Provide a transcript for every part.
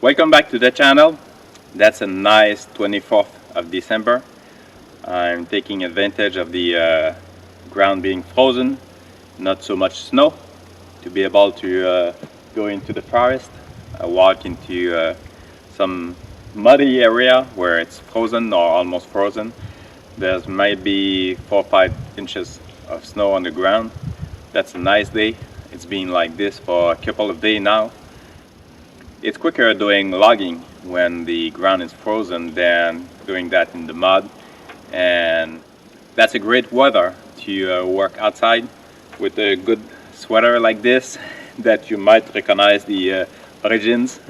Welcome back to the channel. That's a nice 24th of December. I'm taking advantage of the ground being frozen, not so much snow, to be able to go into the forest, walk into some muddy area where it's frozen or almost frozen. There's maybe 4 or 5 inches of snow on the ground. That's a nice day. It's been like this for a couple of days now. It's quicker doing logging when the ground is frozen than doing that in the mud, and that's a great weather to work outside with a good sweater like this that you might recognize the origins.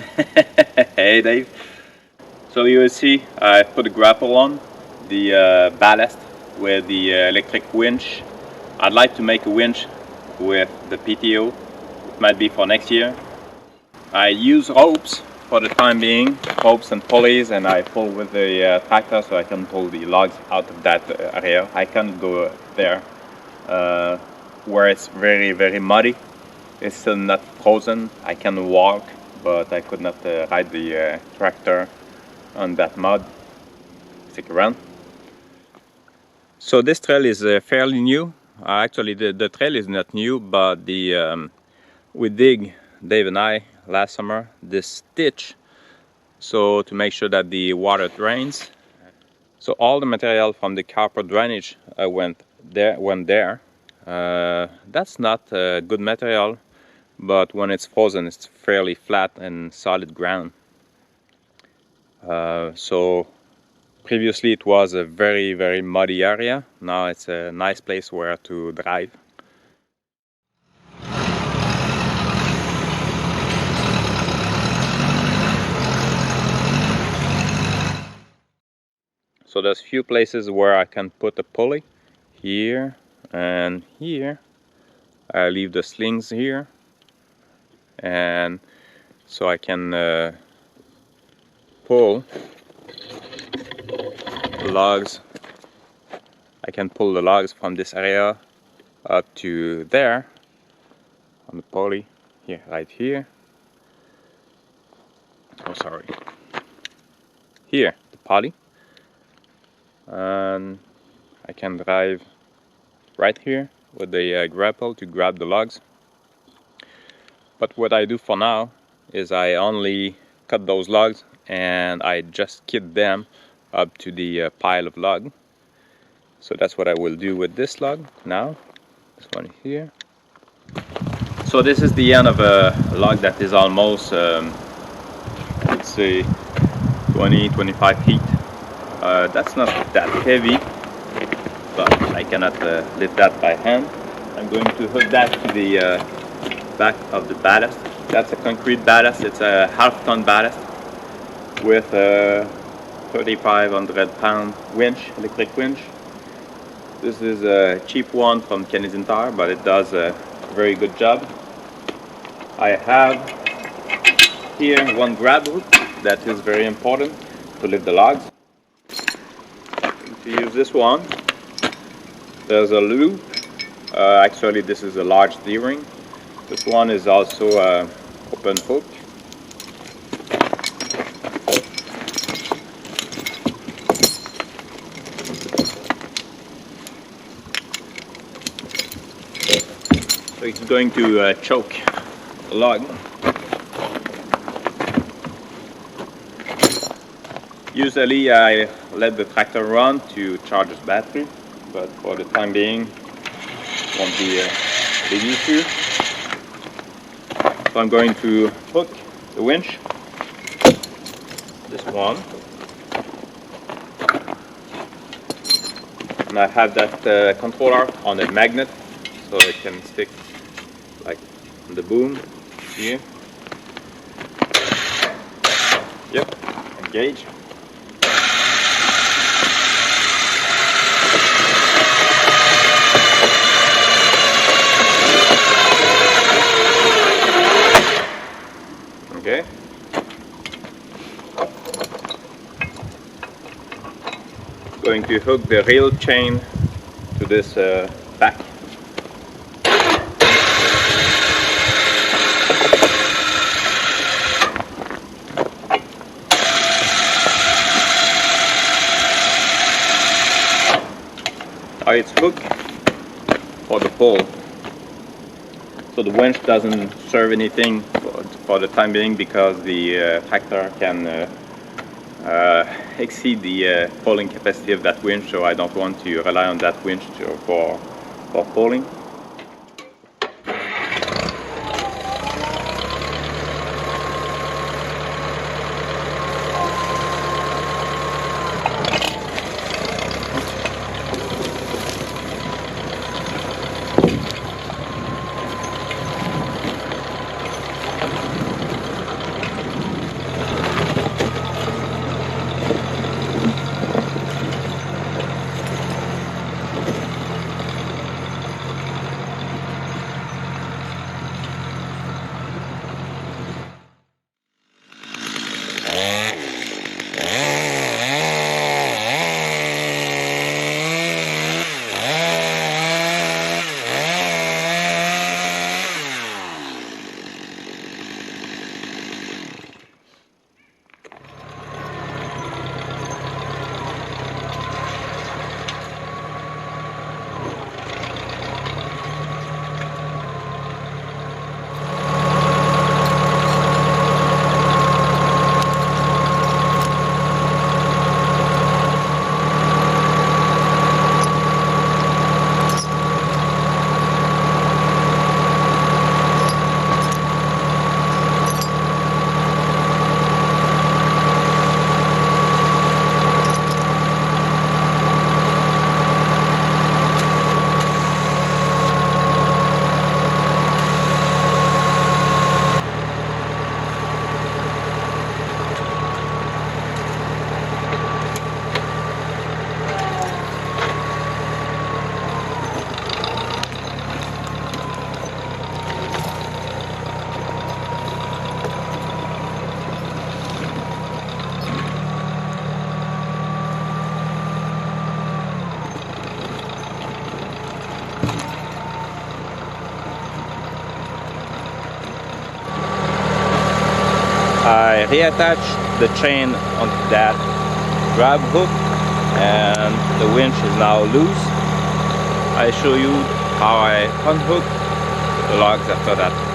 Hey Dave. So you will see I put a grapple on the ballast with the electric winch. I'd like to make a winch with the PTO. It might be for next year. I use ropes for the time being, ropes and pulleys, and I pull with the tractor so I can pull the logs out of that area. I can't go there where it's very muddy. It's still not frozen. I can walk, but I could not ride the tractor on that mud. Stick around. So this trail is fairly new. Actually, the trail is not new, but we dig, Dave and I, last summer, this ditch, so to make sure that the water drains. So all the material from the copper drainage went there. That's not good material, but when it's frozen, it's fairly flat and solid ground. So previously it was a very muddy area. Now it's a nice place where to drive. So there's few places where I can put a pulley, here and here. I leave the slings here, and so I can pull the logs. I can pull the logs from this area up to there on the pulley, here, right here. Oh, sorry. Here, the pulley. And I can drive right here with the grapple to grab the logs. But what I do for now is I only cut those logs and I just kit them up to the pile of log. So that's what I will do with this log now, this one here. So this is the end of a log that is almost let's say 20-25 feet. That's not that heavy, but I cannot lift that by hand. I'm going to hook that to the back of the ballast. That's a concrete ballast. It's a half-ton ballast with a 3,500-pound winch, electric winch. This is a cheap one from Canadian Tire, but it does a very good job. I have here one grab hook that is very important to lift the logs. To use this one, there's a loop. Actually, this is a large D-ring. This one is also an open hook. So it's going to choke the log. Usually I let the tractor run to charge its battery, but for the time being it won't be a big issue. So I'm going to hook the winch, this one, and I have that controller on a magnet so it can stick like on the boom here. Yep, engage. Okay. Going to hook the reel chain to this back. how it's hooked for the pole. So the winch doesn't serve anything for the time being because the tractor can exceed the pulling capacity of that winch, so I don't want to rely on that winch for pulling. I reattached the chain onto that grab hook and the winch is now loose. I show you how I unhook the logs after that.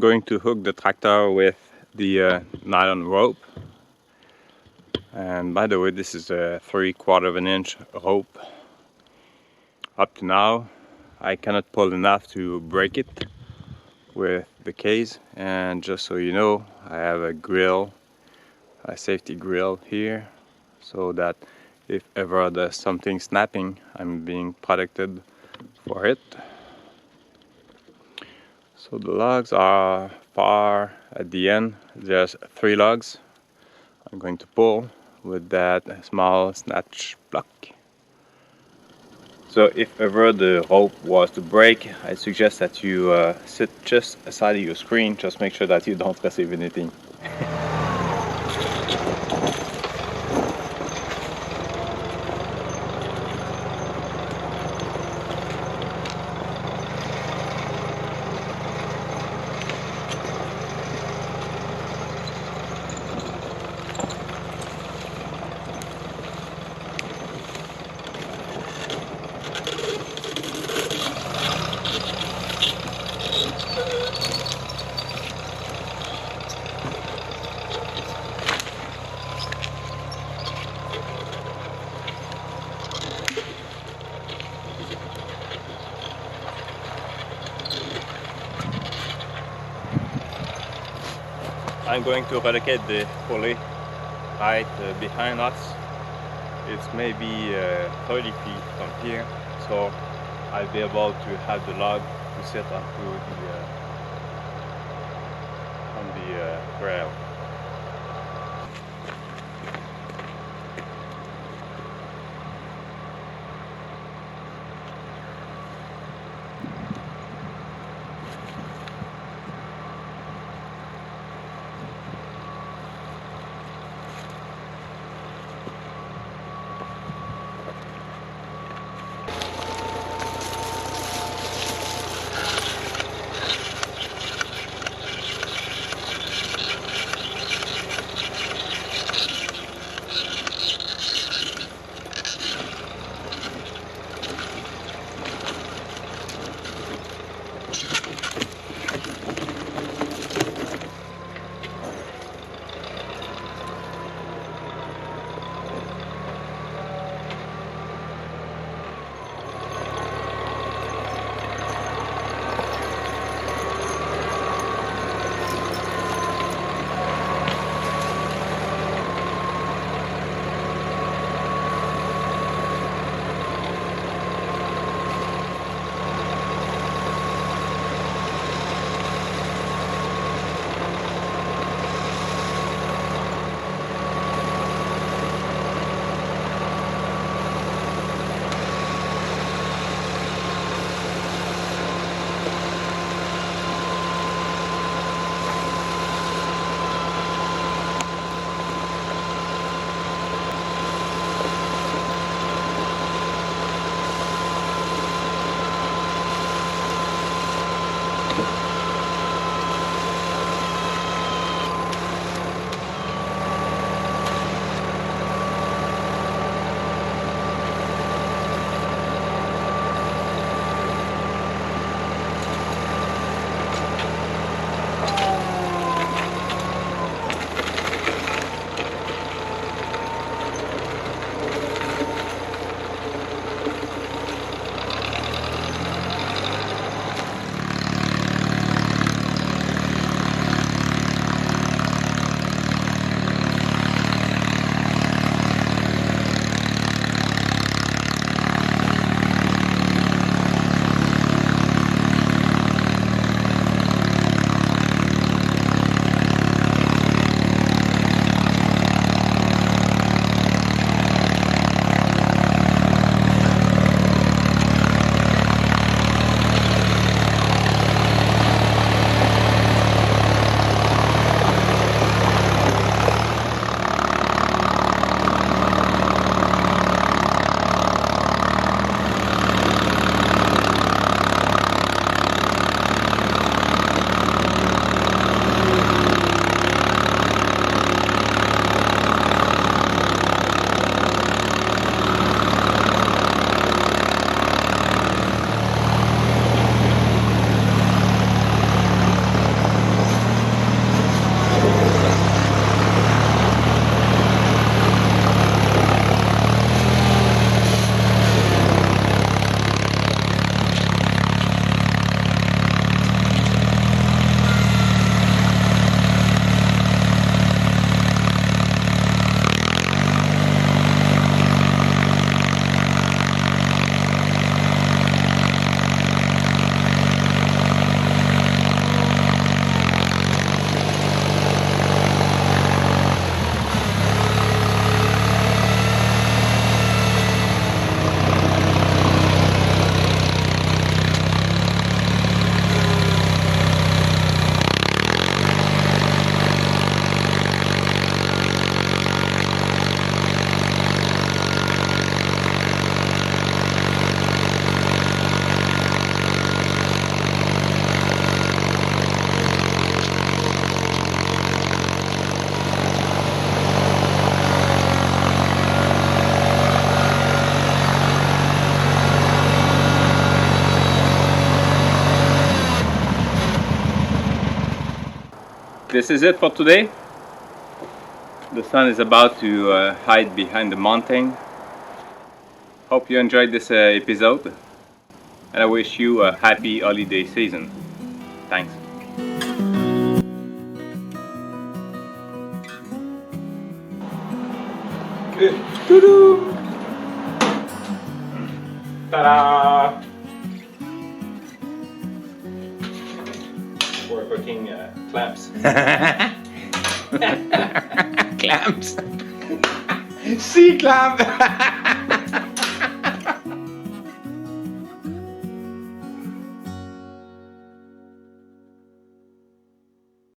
going to hook the tractor with the nylon rope. And by the way, this is a 3/4 of an inch rope. Up to now, I cannot pull enough to break it with the case. And just so you know, I have a grill, a safety grill here, so that if ever there's something snapping, I'm being protected for it. So the logs are far at the end. There's 3 logs I'm going to pull with that small snatch block. So if ever the rope was to break, I suggest that you sit just aside of your screen. Just make sure that you don't receive anything. I'm going to relocate the pulley right behind us. It's maybe 30 feet from here, so I'll be able to have the log to sit onto the rail. this is it for today. The sun is about to hide behind the mountain. Hope you enjoyed this episode, and I wish you a happy holiday season. Thanks. Good. Doo-doo. Ta-da! We're cooking clams. Clams. Sea clam.